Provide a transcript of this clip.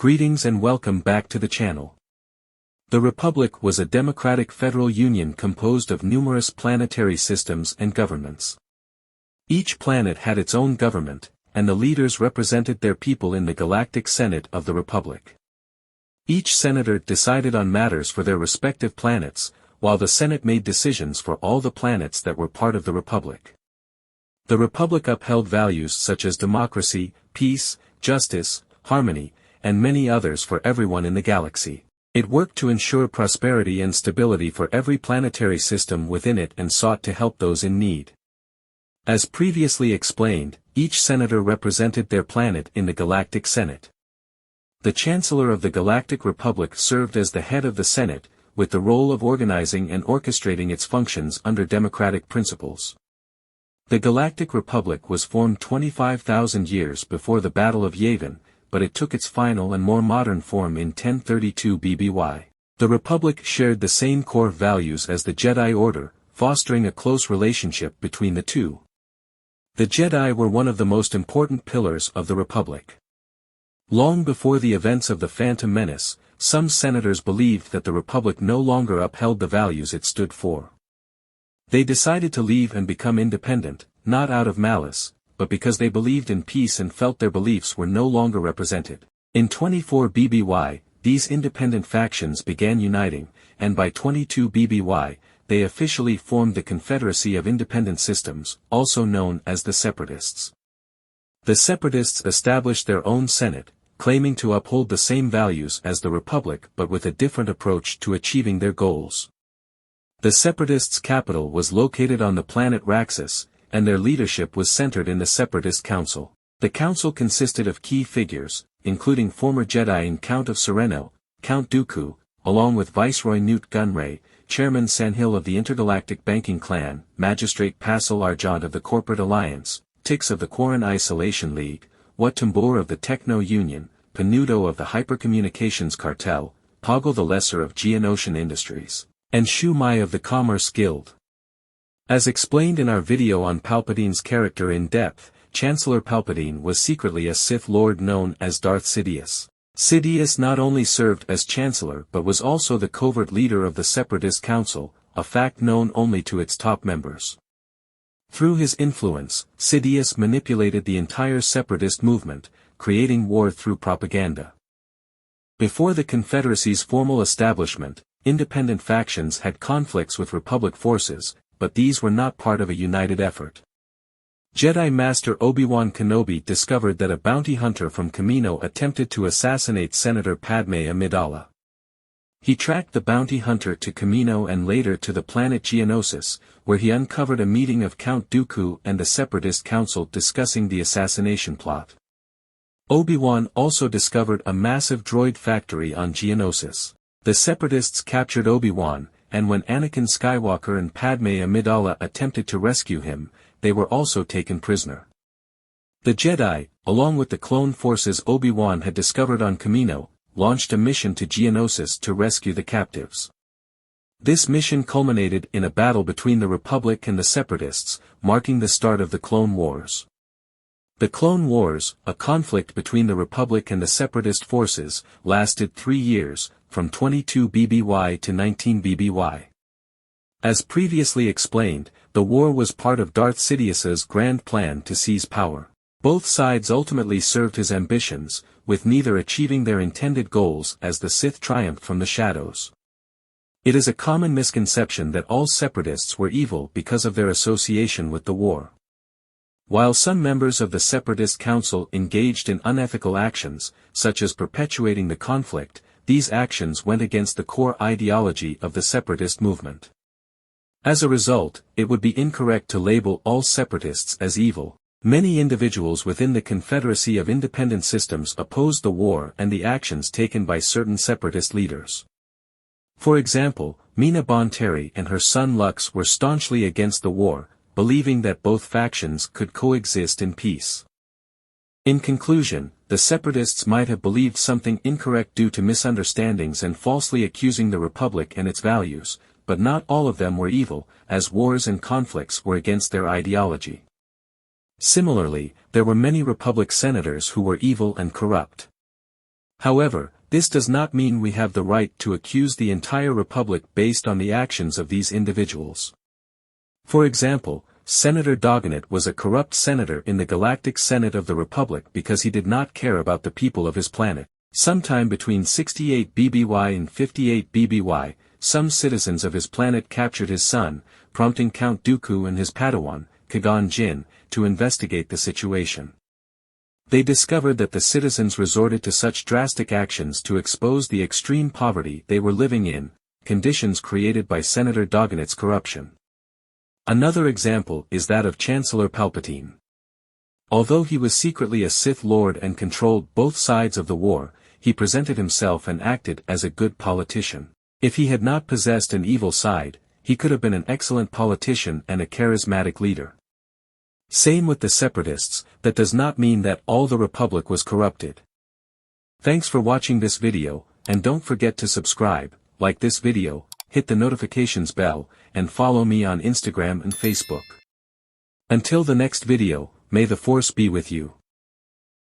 Greetings and welcome back to the channel. The Republic was a democratic federal union composed of numerous planetary systems and governments. Each planet had its own government, and the leaders represented their people in the Galactic Senate of the Republic. Each senator decided on matters for their respective planets, while the Senate made decisions for all the planets that were part of the Republic. The Republic upheld values such as democracy, peace, justice, harmony, and many others for everyone in the galaxy. It worked to ensure prosperity and stability for every planetary system within it and sought to help those in need. As previously explained, each senator represented their planet in the Galactic Senate. The Chancellor of the Galactic Republic served as the head of the Senate, with the role of organizing and orchestrating its functions under democratic principles. The Galactic Republic was formed 25,000 years before the Battle of Yavin, but it took its final and more modern form in 1032 BBY. The Republic shared the same core values as the Jedi Order, fostering a close relationship between the two. The Jedi were one of the most important pillars of the Republic. Long before the events of the Phantom Menace, some senators believed that the Republic no longer upheld the values it stood for. They decided to leave and become independent, not out of malice, but because they believed in peace and felt their beliefs were no longer represented. In 24 BBY, these independent factions began uniting, and by 22 BBY, they officially formed the Confederacy of Independent Systems, also known as the Separatists. The Separatists established their own Senate, claiming to uphold the same values as the Republic but with a different approach to achieving their goals. The Separatists' capital was located on the planet Raxus, and their leadership was centered in the Separatist Council. The council consisted of key figures, including former Jedi and Count of Sereno, Count Dooku, along with Viceroy Newt Gunray, Chairman Sandhill of the Intergalactic Banking Clan, Magistrate Pascal Argent of the Corporate Alliance, Tix of the Quarren Isolation League, Watumbor of the Techno Union, Panudo of the Hypercommunications Cartel, Poggle the Lesser of Geonosian Industries, and Shu Mai of the Commerce Guild. As explained in our video on Palpatine's character in depth, Chancellor Palpatine was secretly a Sith Lord known as Darth Sidious. Sidious not only served as Chancellor but was also the covert leader of the Separatist Council, a fact known only to its top members. Through his influence, Sidious manipulated the entire Separatist movement, creating war through propaganda. Before the Confederacy's formal establishment, independent factions had conflicts with Republic forces, but these were not part of a united effort. Jedi Master Obi-Wan Kenobi discovered that a bounty hunter from Kamino attempted to assassinate Senator Padme Amidala. He tracked the bounty hunter to Kamino and later to the planet Geonosis, where he uncovered a meeting of Count Dooku and the Separatist Council discussing the assassination plot. Obi-Wan also discovered a massive droid factory on Geonosis. The Separatists captured Obi-Wan, and when Anakin Skywalker and Padme Amidala attempted to rescue him, they were also taken prisoner. The Jedi, along with the clone forces Obi-Wan had discovered on Kamino, launched a mission to Geonosis to rescue the captives. This mission culminated in a battle between the Republic and the Separatists, marking the start of the Clone Wars. The Clone Wars, a conflict between the Republic and the Separatist forces, lasted 3 years, from 22 BBY to 19 BBY. As previously explained, the war was part of Darth Sidious's grand plan to seize power. Both sides ultimately served his ambitions, with neither achieving their intended goals as the Sith triumphed from the shadows. It is a common misconception that all Separatists were evil because of their association with the war. While some members of the Separatist Council engaged in unethical actions, such as perpetuating the conflict, these actions went against the core ideology of the Separatist movement. As a result, it would be incorrect to label all Separatists as evil. Many individuals within the Confederacy of Independent Systems opposed the war and the actions taken by certain Separatist leaders. For example, Mina Bonteri and her son Lux were staunchly against the war, believing that both factions could coexist in peace. In conclusion, the Separatists might have believed something incorrect due to misunderstandings and falsely accusing the Republic and its values, but not all of them were evil, as wars and conflicts were against their ideology. Similarly, there were many Republic senators who were evil and corrupt. However, this does not mean we have the right to accuse the entire Republic based on the actions of these individuals. For example, Senator Dogonet was a corrupt senator in the Galactic Senate of the Republic because he did not care about the people of his planet. Sometime between 68 BBY and 58 BBY, some citizens of his planet captured his son, prompting Count Dooku and his Padawan, Qui-Gon Jinn, to investigate the situation. They discovered that the citizens resorted to such drastic actions to expose the extreme poverty they were living in, conditions created by Senator Dogonet's corruption. Another example is that of Chancellor Palpatine. Although he was secretly a Sith Lord and controlled both sides of the war, he presented himself and acted as a good politician. If he had not possessed an evil side, he could have been an excellent politician and a charismatic leader. Same with the Separatists, that does not mean that all the Republic was corrupted. Thanks for watching this video, and don't forget to subscribe, like this video, hit the notifications bell, and follow me on Instagram and Facebook. Until the next video, may the Force be with you.